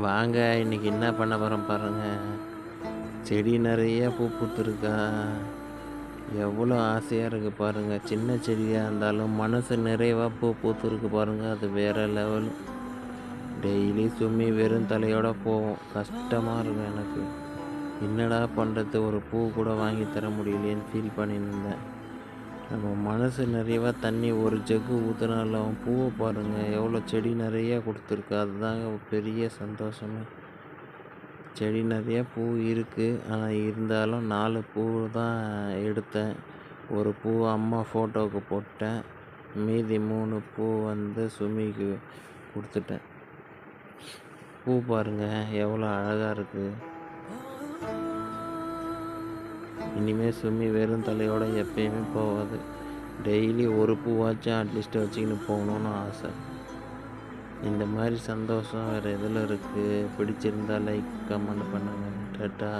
வாங்க இன்னைக்கு என்ன பண்ண போகிறோம் பாருங்க. செடி நிறைய பூ பூத்துருக்கா. எவ்வளோ ஆசையாக இருக்குது பாருங்க. சின்ன செடியாக இருந்தாலும் மனசு நிறைவா பூ பூத்துருக்கு பாருங்க. அது வேற லெவல். டெய்லி சும்மி வெறும் தலையோட போவோம். கஷ்டமாக இருக்கும் எனக்கு. என்னடா பண்ணுறது, ஒரு பூ கூட வாங்கி தர முடியலையேன்னு ஃபீல் பண்ணின்னு இருந்தேன். நம்ம மனசு நிறைவா தண்ணி ஒரு ஜக்கு ஊற்றுனாலும் பூவை பாருங்கள் எவ்வளோ செடி நிறைய கொடுத்துருக்கு. அதுதாங்க ஒரு பெரிய சந்தோஷமே. செடி நிறைய பூ இருக்குது. ஆனால் இருந்தாலும் 4 பூ தான் எடுத்தேன். ஒரு பூ அம்மா ஃபோட்டோவுக்கு போட்டேன். மீதி 3 பூ வந்து சுமிக்கு கொடுத்துட்டேன். பூ பாருங்கள் எவ்வளோ அழகாக இருக்குது. இனிமேல் சுமி வெறும் தலையோடு எப்பயுமே போகாது. டெய்லி ஒரு பூவாச்சும் அட்லீஸ்ட் வச்சுக்கின்னு போகணுன்னு ஆசை. இந்த மாதிரி சந்தோஷம் வேறு எதில் இருக்குது? பிடிச்சிருந்தா லைக் கமெண்ட் பண்ணுங்கள். டாட்டா.